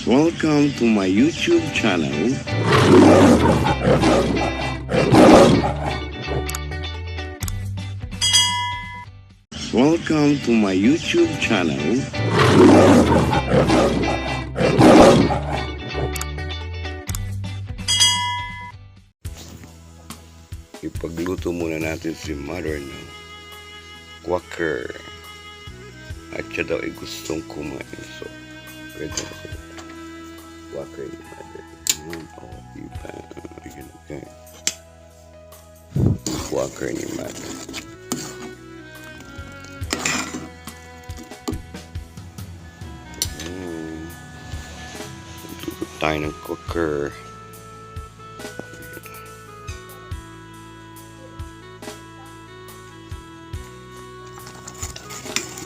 Welcome to my YouTube channel. Welcome to my YouTube channel. Ipagluto muna natin si Mother ng quaker. At siya daw ay gustong kumain. So, pwede na siya. Quaker ni Mother. Oh, diba? Ayan, okay. Quaker ni Mother. Ito tayo ng quaker.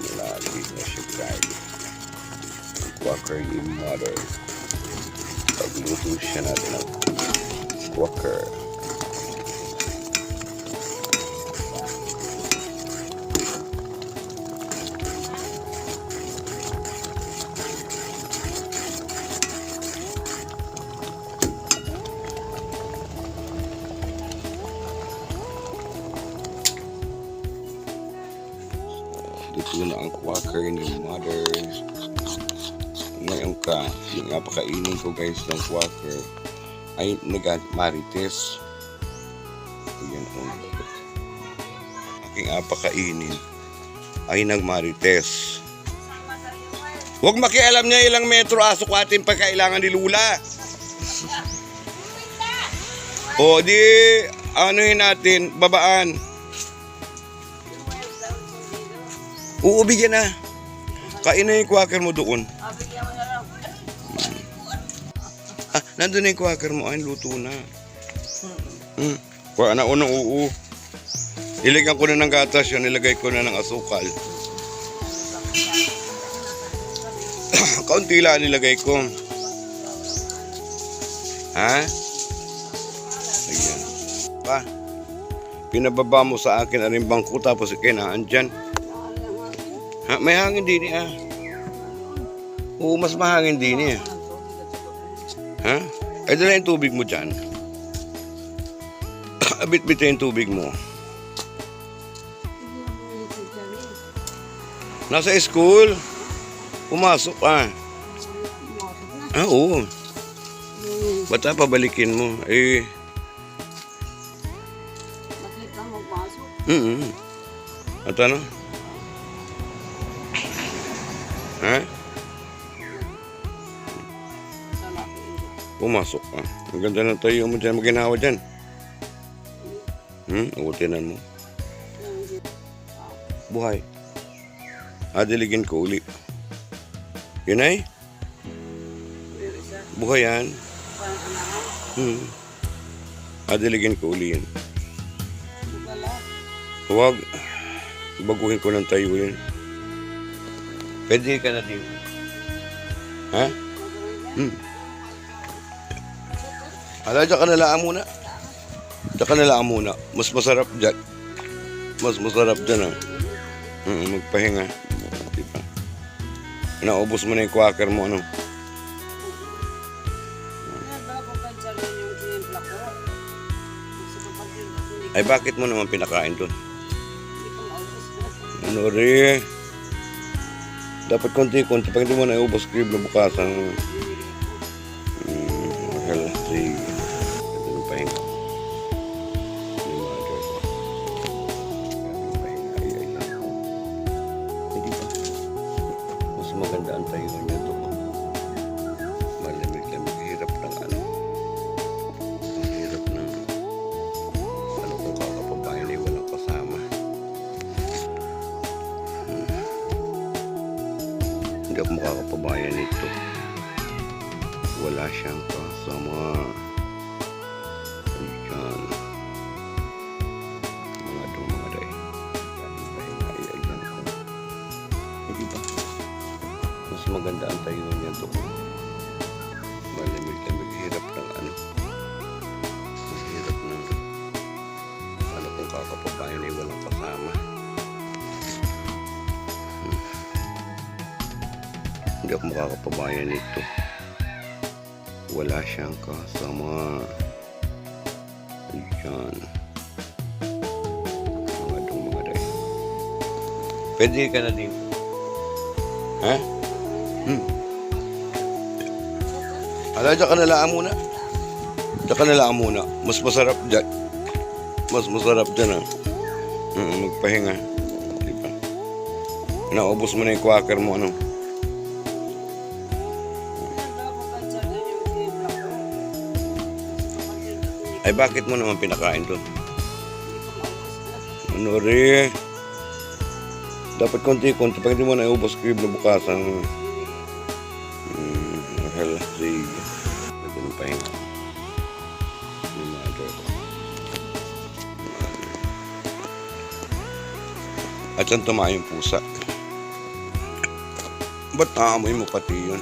Malagi na siya guys. Quaker ni Mother. Pagluto siya natin ng quaker. Ito na ang quaker ni Mother. Ngayon yung napakainin ko guys ng quaker ay nag-marites. Ayan o. Aking napakainin ay nag-marites. Huwag makialam niya ilang metro asok atin pagkailangan ni Lula. O di, anuhin natin, babaan. Oo, bigyan na. Kain na yung quaker mo doon. Nandun na yung quaker mo. Ay, luto na. Kuha na unang uu. Ilagyan ko na ng gatas yun. Ilagay ko na ng asukal. Kaunti lang nilagay ko. Ha? Ayan. Pa. Pinababa mo sa akin ang bangko tapos ikinaan dyan. Ha, may hangin din eh. Oo, mas mahangin din eh. Ha? Ay, dala yung tubig mo dyan. Abit-bit yung tubig mo. Nasa school. Pumasok ka. Ah, oo. Bata pabalikin mo. Eh. At ano? Ha? Pumasok ka. Ang ganda ng tayo mo dyan. Maginawa dyan. Ugutinan mo. Buhay. Diligin ko uli. Yun ay? Buhay yan. Diligin ko uli yan. Huwag. Baguhin ko ng tayo yun. Pwede ka na din. Ha? Diyan ka nalaan muna. Diyan ka nalaan muna. Mas masarap dyan. Mas masarap dyan ha. Magpahinga. Diba? Naubos mo na yung quaker mo ano. Ay bakit mo naman pinakain doon? Ano rin? Dapat konti-konti. Pag hindi mo naubos crib na bukasan. Healthy. Ito yung pahinga. Ito yung mga girl. Pahinga. Hindi ba? Mas maganda ang tayo niya ito. Malamig-lamig. Hirap ng ano. Ang hirap ng ano kung kakapabayan ay walang kasama. Hindi ako makakapabayan nito. Wala siyang kasama. Ayan. Mga day. Ayan ko. Hindi ba? Mas maganda ang tayo niya ito. Malamig-lamig. Hirap ng ano. Hirap ng ano kung kakapabayan ay walang kasama. Hindi ako makakapabayan nito. Wala siyang kasama. Ayan. Mga day. Pwede ka na din. Ha? Ala, dyan ka nalaan muna. Dyan ka nalaan muna. Mas masarap dyan. Mas masarap dyan, ha. Magpahinga. Diba? Naubos mo na yung quaker mo, ano. Ay, bakit mo naman pinakain doon? Ano rin? Dapat konti-konti. Pag hindi mo naubos ko yung nabukasan. Hell, sige. Pwede nang pahinga. Yung mother ko. At saan tumayo yung pusa? Ba't naamoy mo pati yun?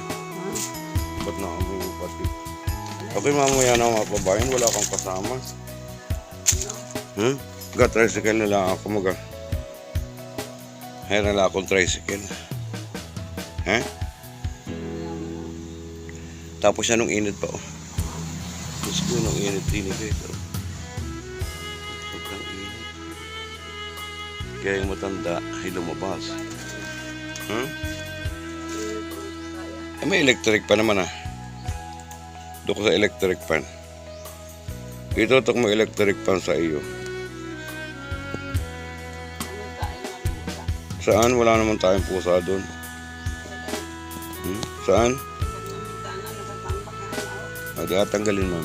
Ba't naamoy mo pati? Okay, mamaya na mga kababayan, wala kang kasama. Tricycle na lang ako Haya na lang akong tricycle. Tapos siya nung init pa, oh. Gusto ko nung init din pero sobrang init. Kaya yung matanda ay lumabas. May electric pa naman, doon ko sa electric fan. Itutok mo electric fan sa iyo. Saan? Wala naman tayong pusa doon. Saan? Di tanggalin mo.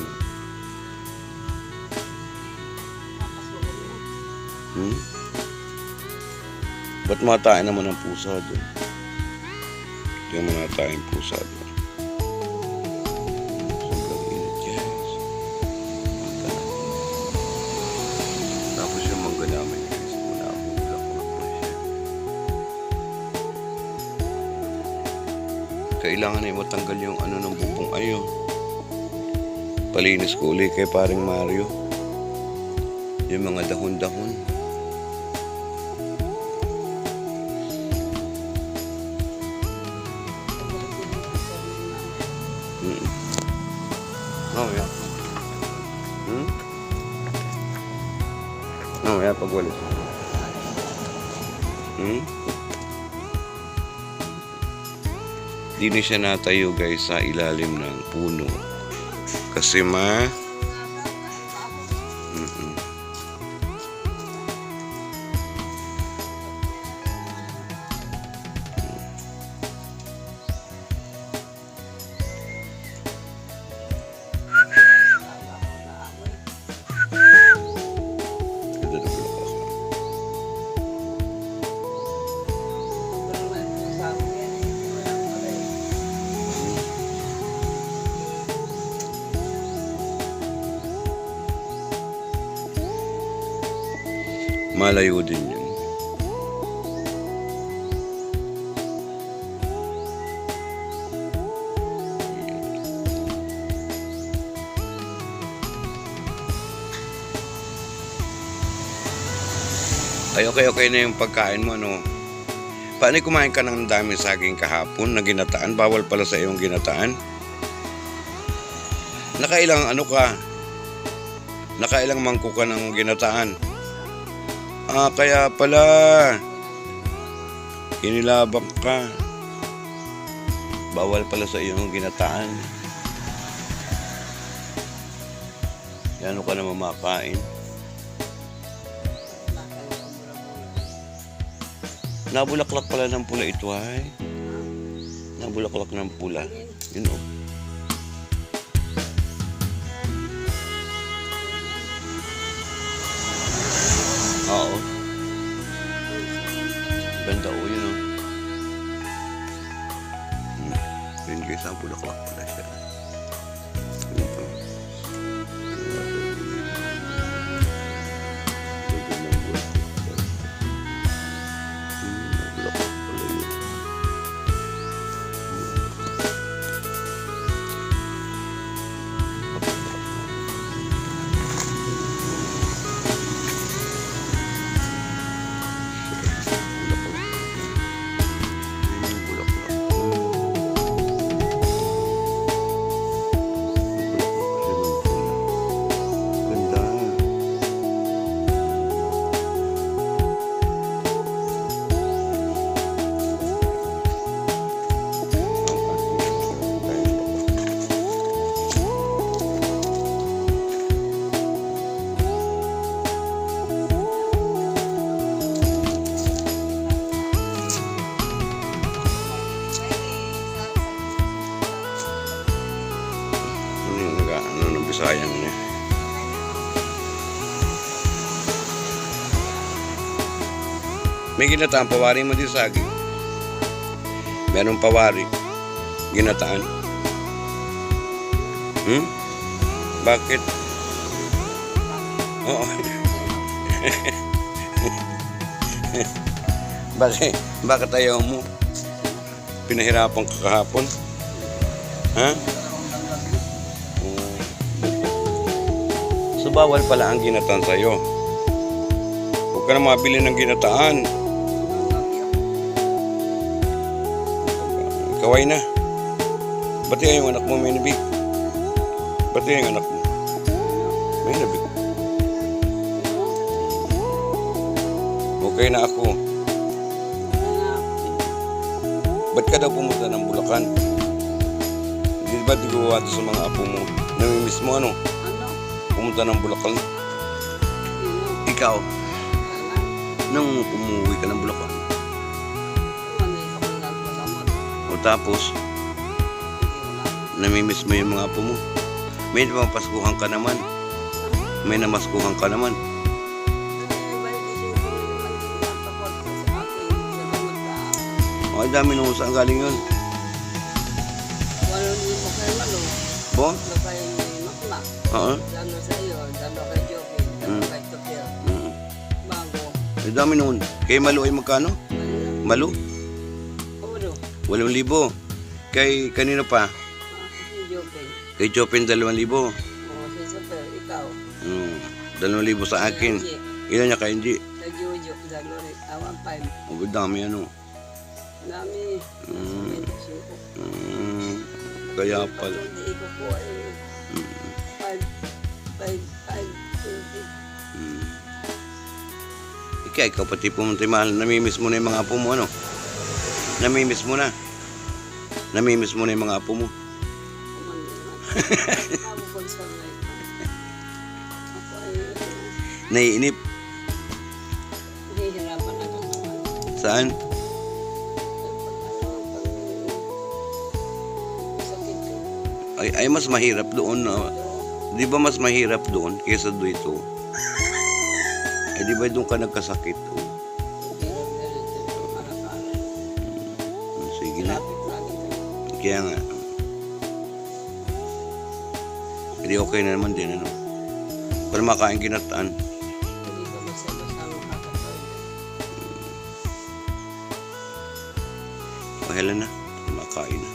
Ba't matain naman ang pusa doon? Hindi mo natain pusa doon. Sobrang init, guys. Tapos yung mangga namin, guys. Muna ako black na po siya. Kailangan ay matanggal yung ano ng bubong ayo. Palinis ko uli kay paring Mario. Yung mga dahon-dahon. Mamaya. Mamaya pagwalis. Di na siya natayo, guys, sa ilalim ng puno. Kasi malayo din yun. Ay, okay na yung pagkain mo, ano? Paano kumain ka ng daming saging kahapon na ginataan? Bawal pala sa iyong ginataan. Nakailang mangkok ka ng ginataan. Kaya pala inilabak ka. Bawal pala sa iyong ginataan. Yan ka na mamakain. Nabulaklak pala ng pula ito, ay. Nabulaklak ng pula. Yun, oh. Oo. Ganda, oh, yun, oh. Yun, guys, ang bulaklak pala siya. Yun, oh. sayang na. May ginataan pawari mo din saging. Meron pawari. Ginataan. Bakit? Oo. Bakit ayaw mo? Pinahirapan ka kahapon? Ha? So bawal pala ang ginataan sa'yo. Huwag ka na mabili ng ginataan. Kaway na. Ba't yung anak mo, Minabi? Ba't yung anak mo? Minabi. Okay na ako. Ba't ka daw pumunta ng Bulacan? Di ba di gawa sa mga apo mo? Namimiss mo ano? Pumunta ng Bulacan? Ikaw? Nung umuwi ka ng Bulacan? O tapos, namimiss mo yung mga apo mo? May napapaskuhan ka naman. May namaskuhan ka naman. Ay, dami nung saan galing yun. Wala mo kay Malo. Bo? Wala kay Makmak. Oo. Dano sa iyo, dano kay Joking, dano kay Tokyo. Bago. Ay, dami nung. Kay Malu ay magkano? Malu? Ano? 8,000. Kay kanino pa? Si Joking. Kay Chopin 2,000. O, si Super, ikaw. 2,000 sa akin. Ilan niya kay Inji? Sa Jojo, dano rin. Awan 5. Oh, dami ano. Dami. Kaya pala. Hindi ko po ay 5, 20. Ikaw pati pumunta mahal. Namimiss mo na yung mga apo mo ano? Namimiss mo na. Namimiss mo na yung mga apo mo. Naiinip. Hihirapan ako naman. Saan? Ay mas mahirap doon. Di ba mas mahirap doon kaysa dito? Ay di ba doon ka nagkasakit? Sige na. Kaya nga. Hindi okay na naman din ano. Para makain ginataan. Hindi ba masama-sama kakapag? Mahala na. Makain na.